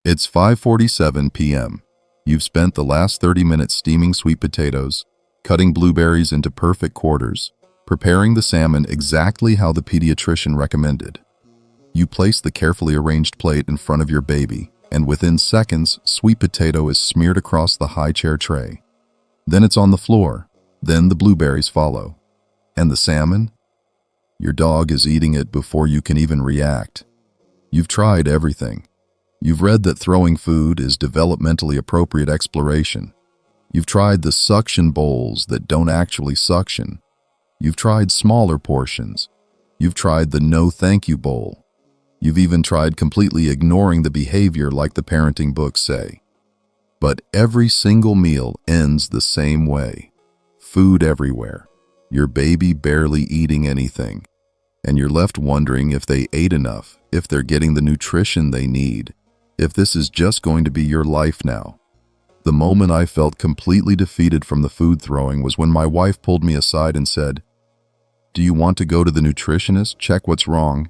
It's 5:47 p.m. You've spent the last 30 minutes steaming sweet potatoes, cutting blueberries into perfect quarters, preparing the salmon exactly how the pediatrician recommended. You place the carefully arranged plate in front of your baby, and within seconds, sweet potato is smeared across the high chair tray. Then it's on the floor. Then the blueberries follow. And the salmon? Your dog is eating it before you can even react. You've tried everything. You've read that throwing food is developmentally appropriate exploration. You've tried the suction bowls that don't actually suction. You've tried smaller portions. You've tried the no thank you bowl. You've even tried completely ignoring the behavior like the parenting books say. But every single meal ends the same way. Food everywhere. Your baby barely eating anything. And you're left wondering if they ate enough, if they're getting the nutrition they need, if this is just going to be your life now. The moment I felt completely defeated from the food throwing was when my wife pulled me aside and said, "Do you want to go to the nutritionist, check what's wrong?"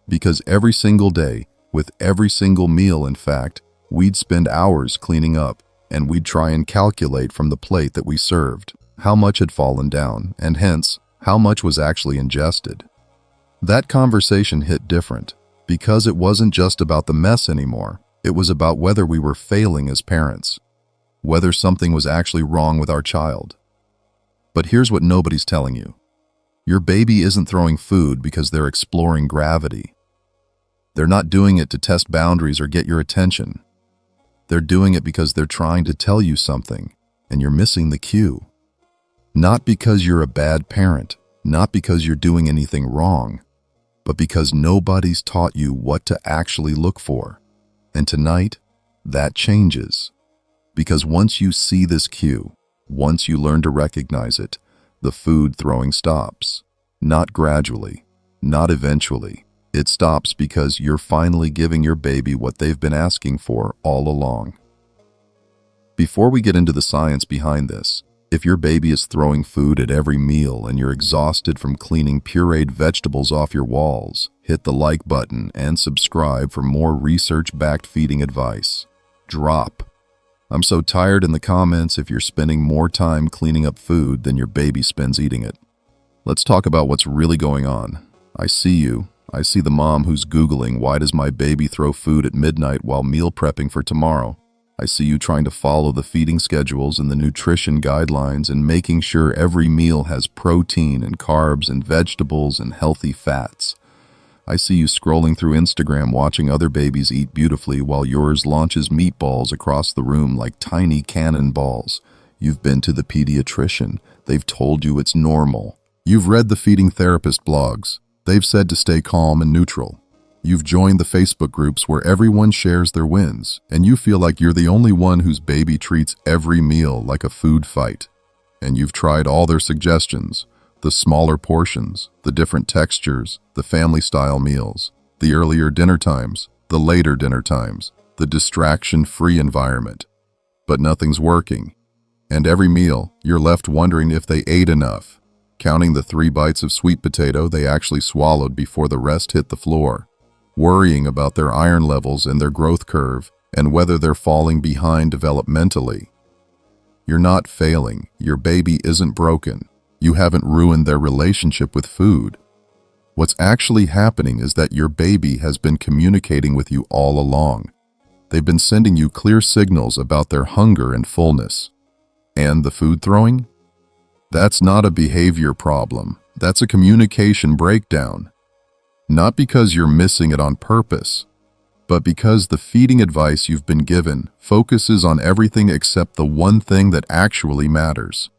Because every single day, with every single meal in fact, we'd spend hours cleaning up, and we'd try and calculate from the plate that we served how much had fallen down, and hence, how much was actually ingested. That conversation hit different, because it wasn't just about the mess anymore. It was about whether we were failing as parents, whether something was actually wrong with our child. But here's what nobody's telling you. Your baby isn't throwing food because they're exploring gravity. They're not doing it to test boundaries or get your attention. They're doing it because they're trying to tell you something, and you're missing the cue. Not because you're a bad parent, not because you're doing anything wrong, but because nobody's taught you what to actually look for. And tonight, that changes. Because once you see this cue, once you learn to recognize it, the food throwing stops. Not gradually, not eventually. It stops because you're finally giving your baby what they've been asking for all along. Before we get into the science behind this, if your baby is throwing food at every meal and you're exhausted from cleaning pureed vegetables off your walls, hit the like button and subscribe for more research-backed feeding advice. Drop. I'm so tired in the comments if you're spending more time cleaning up food than your baby spends eating it. Let's talk about what's really going on. I see you. I see the mom who's Googling, "Why does my baby throw food at midnight while meal prepping for tomorrow?" I see you trying to follow the feeding schedules and the nutrition guidelines and making sure every meal has protein and carbs and vegetables and healthy fats. I see you scrolling through Instagram watching other babies eat beautifully while yours launches meatballs across the room like tiny cannonballs. You've been to the pediatrician. They've told you it's normal. You've read the feeding therapist blogs. They've said to stay calm and neutral. You've joined the Facebook groups where everyone shares their wins, and you feel like you're the only one whose baby treats every meal like a food fight. And you've tried all their suggestions, the smaller portions, the different textures, the family-style meals, the earlier dinner times, the later dinner times, the distraction-free environment. But nothing's working. And every meal, you're left wondering if they ate enough, counting the 3 bites of sweet potato they actually swallowed before the rest hit the floor, worrying about their iron levels and their growth curve and whether they're falling behind developmentally. You're not failing. Your baby isn't broken. You haven't ruined their relationship with food. What's actually happening is that your baby has been communicating with you all along. They've been sending you clear signals about their hunger and fullness. And the food throwing? That's not a behavior problem. That's a communication breakdown. Not because you're missing it on purpose, but because the feeding advice you've been given focuses on everything except the one thing that actually matters.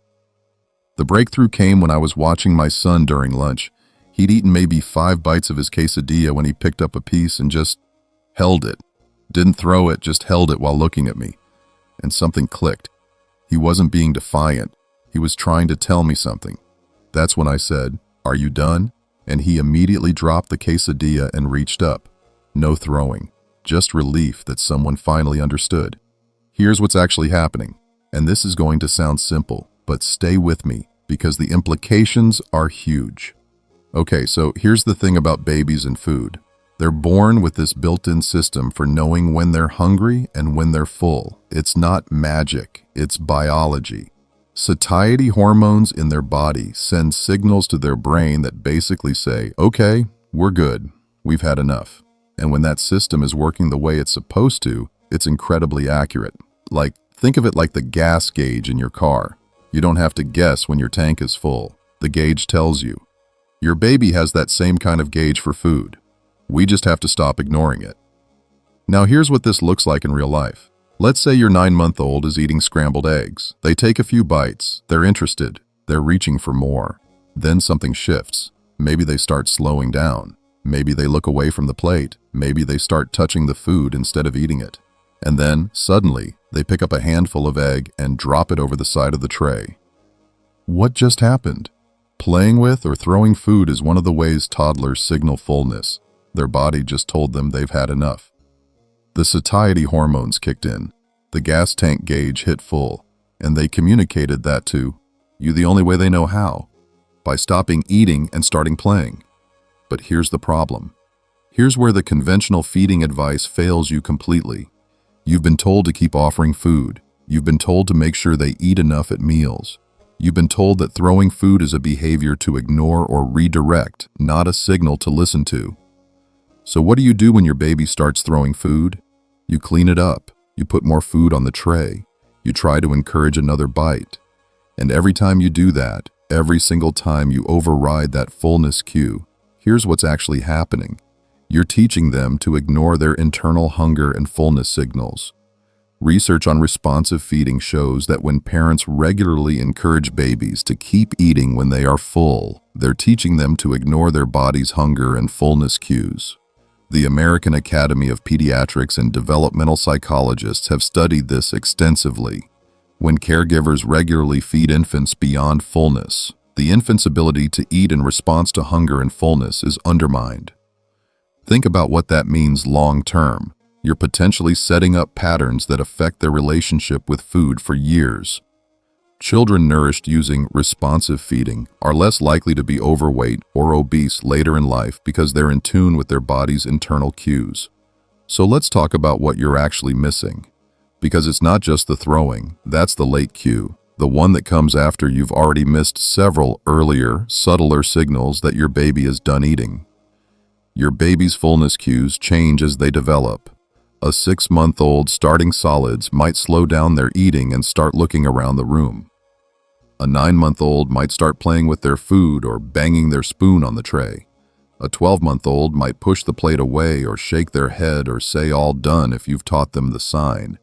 The breakthrough came when I was watching my son during lunch. He'd eaten maybe 5 bites of his quesadilla when he picked up a piece and just held it. Didn't throw it, just held it while looking at me. And something clicked. He wasn't being defiant. He was trying to tell me something. That's when I said, "Are you done?" And he immediately dropped the quesadilla and reached up. No throwing, just relief that someone finally understood. Here's what's actually happening, and this is going to sound simple, but stay with me because the implications are huge. Okay, so here's the thing about babies and food. They're born with this built-in system for knowing when they're hungry and when they're full. It's not magic, it's biology. Satiety hormones in their body send signals to their brain that basically say, okay, we're good, we've had enough. And when that system is working the way it's supposed to, it's incredibly accurate. Think of it like the gas gauge in your car. You don't have to guess when your tank is full. The gauge tells you. Your baby has that same kind of gauge for food. We just have to stop ignoring it. Now here's what this looks like in real life. Let's say your 9-month-old is eating scrambled eggs. They take a few bites, they're interested, they're reaching for more. Then something shifts. Maybe they start slowing down. Maybe they look away from the plate. Maybe they start touching the food instead of eating it. And then, suddenly, they pick up a handful of egg and drop it over the side of the tray. What just happened? Playing with or throwing food is one of the ways toddlers signal fullness. Their body just told them they've had enough. The satiety hormones kicked in. The gas tank gauge hit full, and they communicated that to you the only way they know how, by stopping eating and starting playing. But here's the problem. Here's where the conventional feeding advice fails you completely. You've been told to keep offering food. You've been told to make sure they eat enough at meals. You've been told that throwing food is a behavior to ignore or redirect, not a signal to listen to. So what do you do when your baby starts throwing food? You clean it up. You put more food on the tray. You try to encourage another bite. And every time you do that, every single time you override that fullness cue, here's what's actually happening. You're teaching them to ignore their internal hunger and fullness signals. Research on responsive feeding shows that when parents regularly encourage babies to keep eating when they are full, they're teaching them to ignore their body's hunger and fullness cues. The American Academy of Pediatrics and developmental psychologists have studied this extensively. When caregivers regularly feed infants beyond fullness, the infant's ability to eat in response to hunger and fullness is undermined. Think about what that means long-term. You're potentially setting up patterns that affect their relationship with food for years. Children nourished using responsive feeding are less likely to be overweight or obese later in life because they're in tune with their body's internal cues. So let's talk about what you're actually missing. Because it's not just the throwing, that's the late cue, the one that comes after you've already missed several earlier, subtler signals that your baby is done eating. Your baby's fullness cues change as they develop. A 6-month-old starting solids might slow down their eating and start looking around the room. A 9-month-old might start playing with their food or banging their spoon on the tray. A 12-month-old might push the plate away or shake their head or say all done if you've taught them the sign.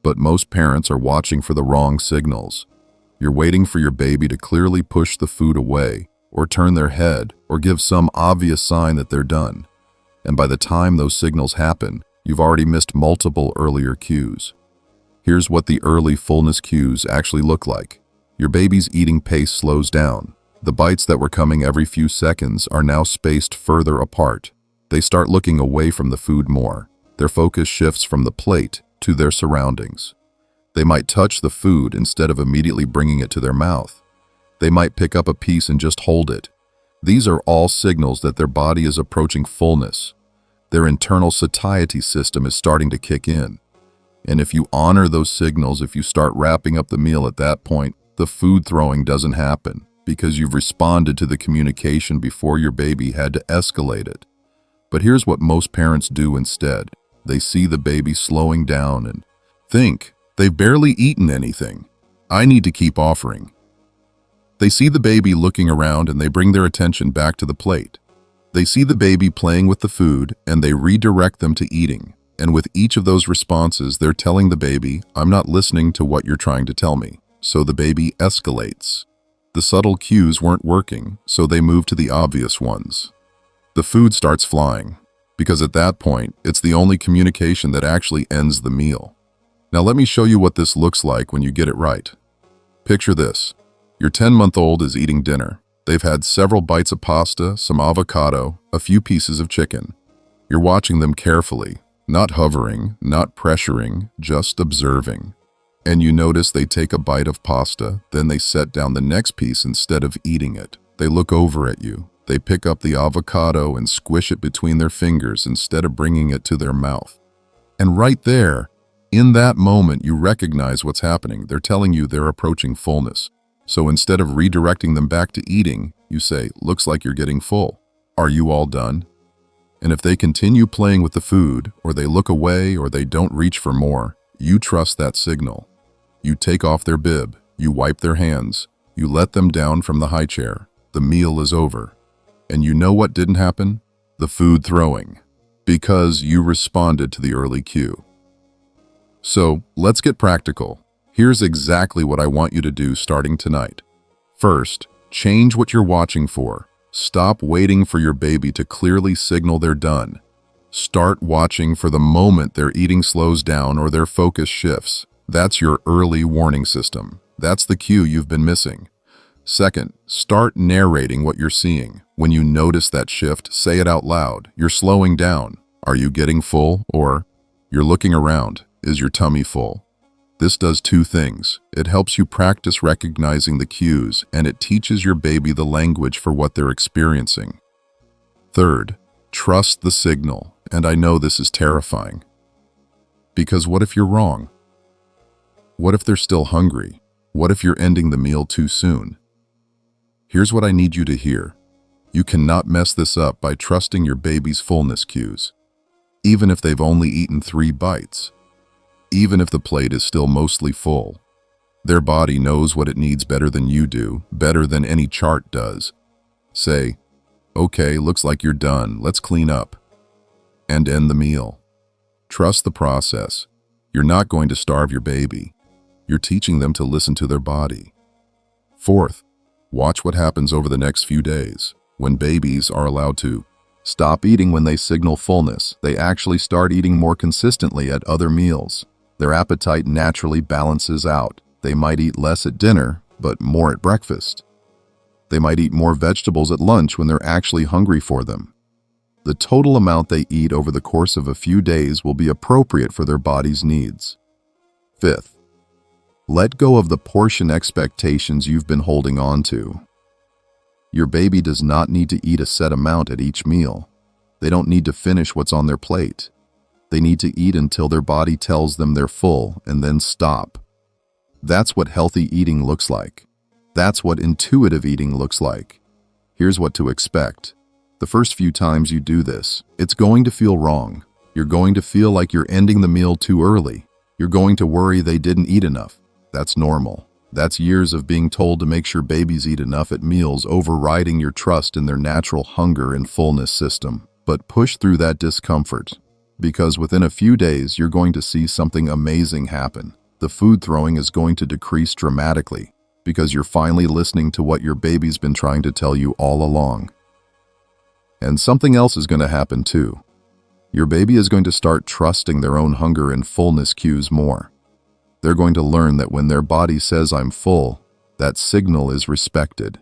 But most parents are watching for the wrong signals. You're waiting for your baby to clearly push the food away, or turn their head, or give some obvious sign that they're done. And by the time those signals happen, you've already missed multiple earlier cues. Here's what the early fullness cues actually look like. Your baby's eating pace slows down. The bites that were coming every few seconds are now spaced further apart. They start looking away from the food more. Their focus shifts from the plate to their surroundings. They might touch the food instead of immediately bringing it to their mouth. They might pick up a piece and just hold it. These are all signals that their body is approaching fullness. Their internal satiety system is starting to kick in. And if you honor those signals, if you start wrapping up the meal at that point, the food throwing doesn't happen because you've responded to the communication before your baby had to escalate it. But here's what most parents do instead. They see the baby slowing down and think, they've barely eaten anything. I need to keep offering. They see the baby looking around and they bring their attention back to the plate. They see the baby playing with the food and they redirect them to eating. And with each of those responses, they're telling the baby, I'm not listening to what you're trying to tell me. So the baby escalates. The subtle cues weren't working, so they move to the obvious ones. The food starts flying, because at that point, it's the only communication that actually ends the meal. Now let me show you what this looks like when you get it right. Picture this. Your 10-month-old is eating dinner. They've had several bites of pasta, some avocado, a few pieces of chicken. You're watching them carefully, not hovering, not pressuring, just observing. And you notice they take a bite of pasta, then they set down the next piece instead of eating it. They look over at you. They pick up the avocado and squish it between their fingers instead of bringing it to their mouth. And right there, in that moment, you recognize what's happening. They're telling you they're approaching fullness. So instead of redirecting them back to eating, you say, "Looks like you're getting full. Are you all done?" And if they continue playing with the food, or they look away, or they don't reach for more, you trust that signal. You take off their bib, you wipe their hands, you let them down from the high chair. The meal is over. And you know what didn't happen? The food throwing. Because you responded to the early cue. So, let's get practical. Here's exactly what I want you to do starting tonight. First, change what you're watching for. Stop waiting for your baby to clearly signal they're done. Start watching for the moment their eating slows down or their focus shifts. That's your early warning system. That's the cue you've been missing. Second, start narrating what you're seeing. When you notice that shift, say it out loud. You're slowing down. Are you getting full? Or, you're looking around. Is your tummy full? This does two things. It helps you practice recognizing the cues, and it teaches your baby the language for what they're experiencing. Third, trust the signal. And I know this is terrifying. Because what if you're wrong? What if they're still hungry? What if you're ending the meal too soon? Here's what I need you to hear. You cannot mess this up by trusting your baby's fullness cues. Even if they've only eaten 3 bites. Even if the plate is still mostly full. Their body knows what it needs better than you do, better than any chart does. Say, "Okay, looks like you're done. Let's clean up." And end the meal. Trust the process. You're not going to starve your baby. You're teaching them to listen to their body. Fourth, watch what happens over the next few days. When babies are allowed to stop eating when they signal fullness, they actually start eating more consistently at other meals. Their appetite naturally balances out. They might eat less at dinner, but more at breakfast. They might eat more vegetables at lunch when they're actually hungry for them. The total amount they eat over the course of a few days will be appropriate for their body's needs. Fifth, let go of the portion expectations you've been holding on to. Your baby does not need to eat a set amount at each meal. They don't need to finish what's on their plate. They need to eat until their body tells them they're full and then stop. That's what healthy eating looks like. That's what intuitive eating looks like. Here's what to expect. The first few times you do this, it's going to feel wrong. You're going to feel like you're ending the meal too early. You're going to worry they didn't eat enough. That's normal. That's years of being told to make sure babies eat enough at meals, overriding your trust in their natural hunger and fullness system. But push through that discomfort, because within a few days you're going to see something amazing happen. The food throwing is going to decrease dramatically, because you're finally listening to what your baby's been trying to tell you all along. And something else is going to happen too. Your baby is going to start trusting their own hunger and fullness cues more. They're going to learn that when their body says "I'm full," that signal is respected.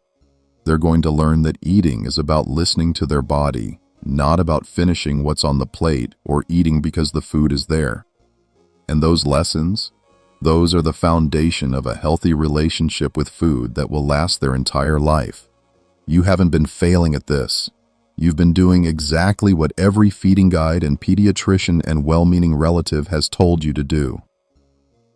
They're going to learn that eating is about listening to their body, not about finishing what's on the plate or eating because the food is there. And those lessons, those are the foundation of a healthy relationship with food that will last their entire life. You haven't been failing at this. You've been doing exactly what every feeding guide and pediatrician and well-meaning relative has told you to do.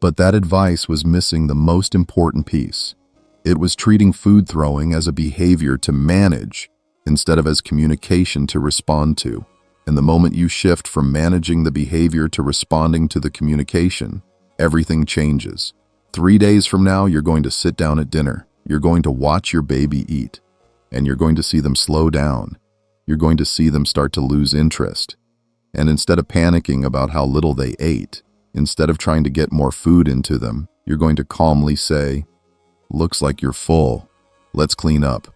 But that advice was missing the most important piece. It was treating food throwing as a behavior to manage instead of as communication to respond to. And the moment you shift from managing the behavior to responding to the communication, everything changes. 3 days from now, you're going to sit down at dinner. You're going to watch your baby eat. And you're going to see them slow down. You're going to see them start to lose interest. And instead of panicking about how little they ate, instead of trying to get more food into them, you're going to calmly say, "Looks like you're full. Let's clean up."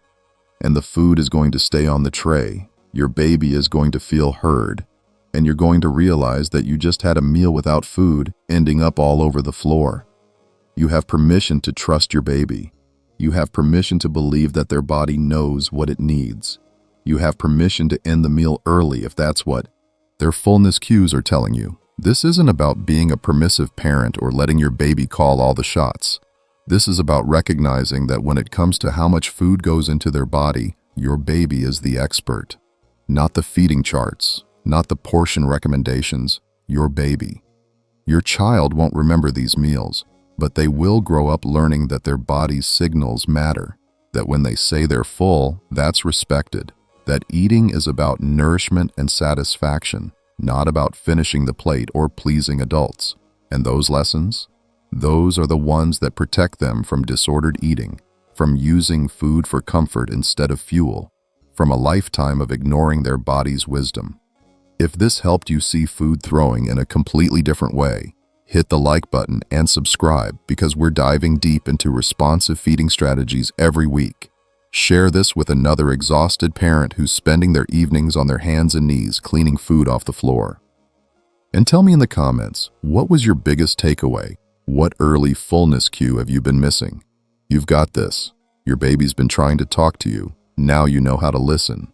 And the food is going to stay on the tray. Your baby is going to feel heard. And you're going to realize that you just had a meal without food, ending up all over the floor. You have permission to trust your baby. You have permission to believe that their body knows what it needs. You have permission to end the meal early if that's what their fullness cues are telling you. This isn't about being a permissive parent or letting your baby call all the shots. This is about recognizing that when it comes to how much food goes into their body, Your baby is the expert. Not the feeding charts, not the portion recommendations, your baby. Your child won't remember these meals, but they will grow up learning that their body's signals matter, that when they say they're full, that's respected, that eating is about nourishment and satisfaction, not about finishing the plate or pleasing adults. And those lessons? Those are the ones that protect them from disordered eating, from using food for comfort instead of fuel, from a lifetime of ignoring their body's wisdom. If this helped you see food throwing in a completely different way, hit the like button and subscribe because we're diving deep into responsive feeding strategies every week. Share this with another exhausted parent who's spending their evenings on their hands and knees cleaning food off the floor. And tell me in the comments, what was your biggest takeaway? What early fullness cue have you been missing? You've got this. Your baby's been trying to talk to you. Now you know how to listen.